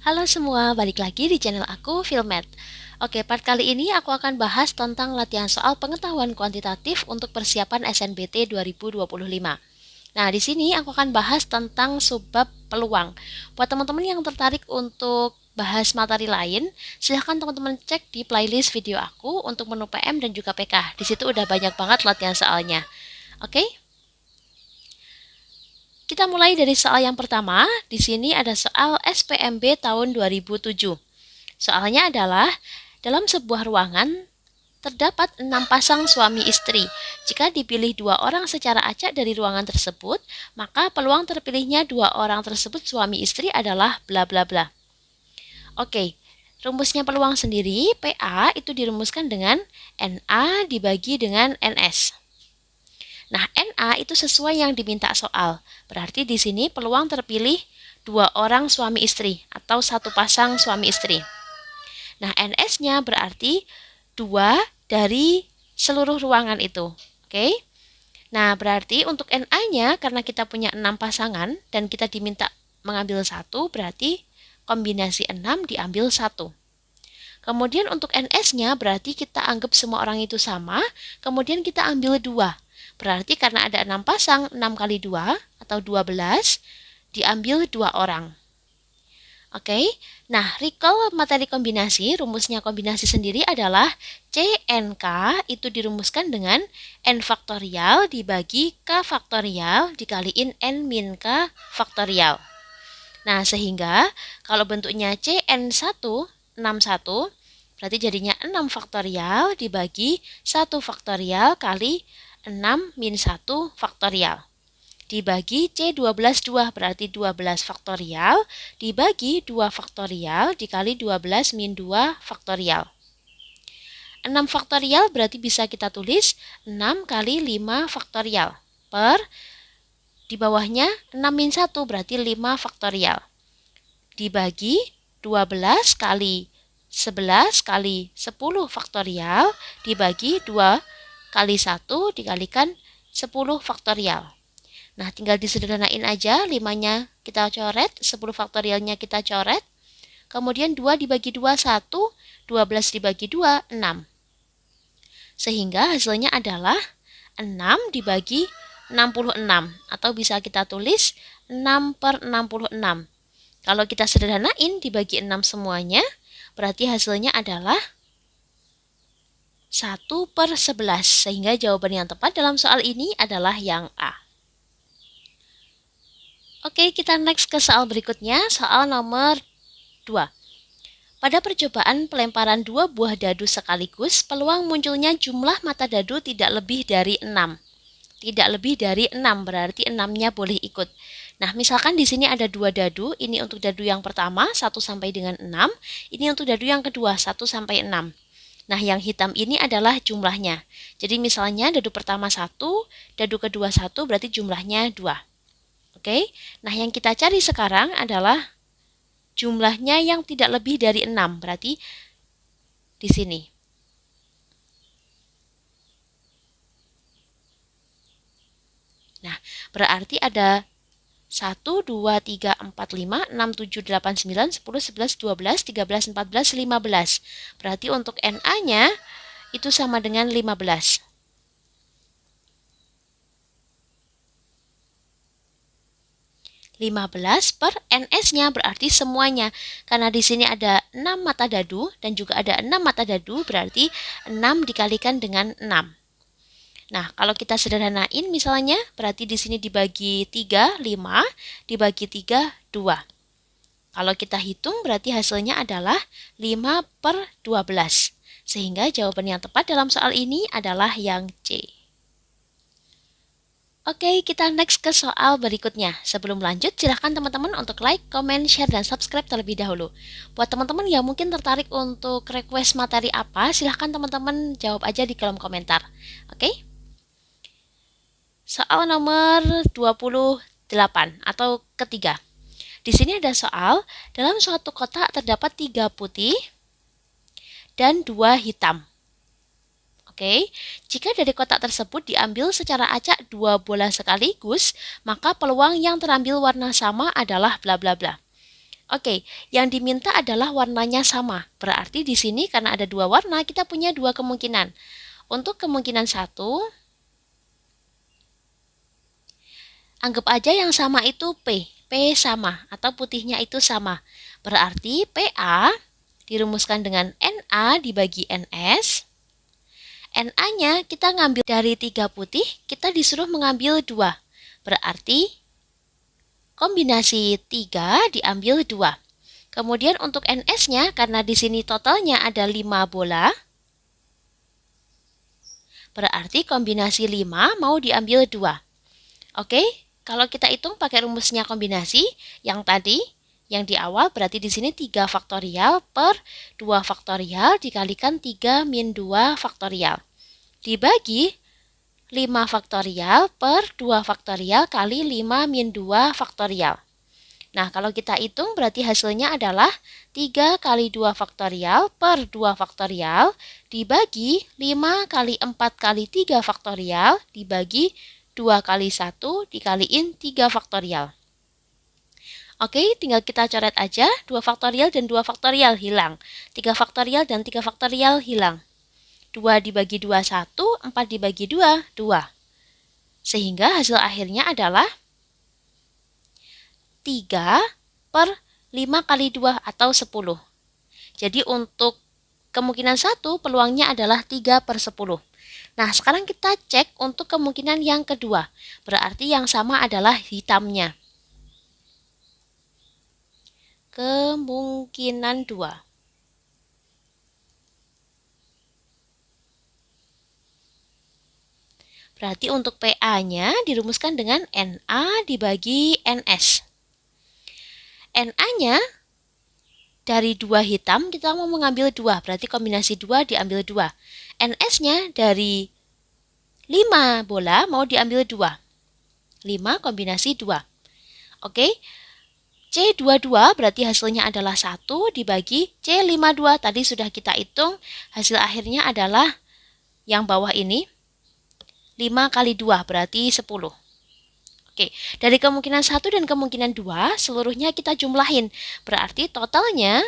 Halo semua, balik lagi di channel aku, Filmet. Oke, part kali ini aku akan bahas tentang latihan soal pengetahuan kuantitatif untuk persiapan SNBT 2025. Nah, di sini aku akan bahas tentang subbab peluang. Buat teman-teman yang tertarik untuk bahas materi lain, silahkan teman-teman cek di playlist video aku untuk menu PM dan juga PK. Di situ udah banyak banget latihan soalnya. Oke? Kita mulai dari soal yang pertama. Di sini ada soal SPMB tahun 2007. Soalnya adalah, dalam sebuah ruangan terdapat 6 pasang suami istri. Jika dipilih 2 orang secara acak dari ruangan tersebut, maka peluang terpilihnya 2 orang tersebut suami istri adalah bla bla bla. Oke, rumusnya peluang sendiri, PA itu dirumuskan dengan NA dibagi dengan NS. Nah, NA itu sesuai yang diminta soal. Berarti di sini peluang terpilih 2 orang suami istri atau 1 pasang suami istri. Nah, NS-nya berarti 2 dari seluruh ruangan itu. Oke? Nah, berarti untuk NA-nya karena kita punya 6 pasangan dan kita diminta mengambil 1, berarti kombinasi 6 diambil 1. Kemudian untuk NS-nya berarti kita anggap semua orang itu sama, kemudian kita ambil 2. Berarti karena ada 6 pasang, 6 kali 2 atau 12, diambil 2 orang. Oke, nah recall materi kombinasi, rumusnya kombinasi sendiri adalah CNK itu dirumuskan dengan N faktorial dibagi K faktorial dikaliin N min K faktorial. Nah, sehingga kalau bentuknya CN1, 61, berarti jadinya 6 faktorial dibagi 1 faktorial kali 6 min 1 faktorial. Dibagi C12 2 berarti 12 faktorial dibagi 2 faktorial dikali 12 min 2 faktorial. 6 faktorial berarti bisa kita tulis 6 kali 5 faktorial per di bawahnya 6 min 1 berarti 5 faktorial. Dibagi 12 kali 11 kali 10 faktorial dibagi 2 kali 1 dikalikan 10 faktorial. Nah, tinggal disederhanain aja, 5-nya kita coret, 10 faktorialnya kita coret. Kemudian 2 dibagi 2, 1, 12 dibagi 2, 6. Sehingga hasilnya adalah 6 dibagi 66, atau bisa kita tulis 6 per 66. Kalau kita sederhanain dibagi 6 semuanya, berarti hasilnya adalah 1 per 11. Sehingga jawaban yang tepat dalam soal ini adalah yang A. Oke, kita next ke soal berikutnya, soal nomor 2. Pada percobaan pelemparan 2 buah dadu sekaligus, peluang munculnya jumlah mata dadu tidak lebih dari 6. Tidak lebih dari 6, berarti 6-nya boleh ikut. Nah, misalkan di sini ada 2 dadu, ini untuk dadu yang pertama, 1 sampai dengan 6, ini untuk dadu yang kedua, 1 sampai 6. Nah, yang hitam ini adalah jumlahnya. Jadi misalnya dadu pertama 1, dadu kedua 1, berarti jumlahnya 2. Oke, nah yang kita cari sekarang adalah jumlahnya yang tidak lebih dari 6, berarti di sini. Nah, berarti ada 1, 2, 3, 4, 5, 6, 7, 8, 9, 10, 11, 12, 13, 14, 15. Berarti untuk NA-nya itu sama dengan 15. 15 per NS-nya berarti semuanya. Karena di sini ada 6 mata dadu dan juga ada 6 mata dadu, berarti 6 dikalikan dengan 6. Nah, kalau kita sederhanain misalnya, berarti di sini dibagi 3, 5, dibagi 3, 2. Kalau kita hitung berarti hasilnya adalah 5 per 12. Sehingga jawaban yang tepat dalam soal ini adalah yang C. Oke, kita next ke soal berikutnya. Sebelum lanjut, silahkan teman-teman untuk like, comment, share, dan subscribe terlebih dahulu. Buat teman-teman yang mungkin tertarik untuk request materi apa, silahkan teman-teman jawab aja di kolom komentar. Oke? Soal nomor 28 atau ketiga. Di sini ada soal, dalam suatu kotak terdapat 3 putih dan 2 hitam. Oke, jika dari kotak tersebut diambil secara acak 2 bola sekaligus, maka peluang yang terambil warna sama adalah bla bla bla. Oke, yang diminta adalah warnanya sama. Berarti di sini karena ada dua warna, kita punya dua kemungkinan. Untuk kemungkinan satu, anggap aja yang sama itu P. P sama atau putihnya itu sama. Berarti PA dirumuskan dengan NA dibagi NS. NA-nya kita ngambil dari 3 putih, kita disuruh mengambil 2. Berarti kombinasi 3 diambil 2. Kemudian untuk NS-nya, karena di sini totalnya ada 5 bola, berarti kombinasi 5 mau diambil 2. Oke, kalau kita hitung pakai rumusnya kombinasi, yang tadi, yang di awal berarti di sini 3 faktorial per 2 faktorial dikalikan 3 min 2 faktorial. Dibagi 5 faktorial per 2 faktorial kali 5 min 2 faktorial. Nah, kalau kita hitung berarti hasilnya adalah 3 kali 2 faktorial per 2 faktorial dibagi 5 kali 4 kali 3 faktorial dibagi 2 kali 1 dikaliin 3 faktorial. Oke, tinggal kita coret aja, 2 faktorial dan 2 faktorial hilang. 3 faktorial dan 3 faktorial hilang. 2 dibagi 2, 1, 4 dibagi 2, 2. Sehingga hasil akhirnya adalah 3 per 5 kali 2 atau 10. Jadi untuk kemungkinan 1 peluangnya adalah 3 per 10. Nah, sekarang kita cek untuk kemungkinan yang kedua. Berarti yang sama adalah hitamnya. Kemungkinan 2. Berarti untuk PA-nya dirumuskan dengan NA dibagi NS. NA-nya dari 2 hitam kita mau mengambil 2, berarti kombinasi 2 diambil 2. NS-nya dari 5 bola mau diambil 2. 5 kombinasi 2. Oke, C22 berarti hasilnya adalah 1 dibagi C52. Tadi sudah kita hitung, hasil akhirnya adalah yang bawah ini. 5 kali 2 berarti 10. Oke, dari kemungkinan 1 dan kemungkinan 2, seluruhnya kita jumlahin. Berarti totalnya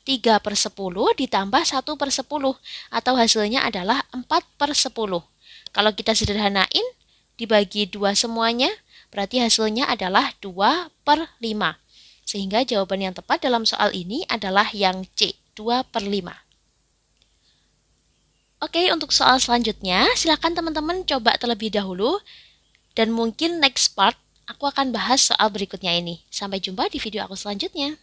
3 per 10 ditambah 1 per 10. Atau hasilnya adalah 4 per 10. Kalau kita sederhanain, dibagi 2 semuanya, berarti hasilnya adalah 2 per 5. Sehingga jawaban yang tepat dalam soal ini adalah yang C, 2 per 5. Oke, untuk soal selanjutnya, silakan teman-teman coba terlebih dahulu. Dan mungkin next part, aku akan bahas soal berikutnya ini. Sampai jumpa di video aku selanjutnya.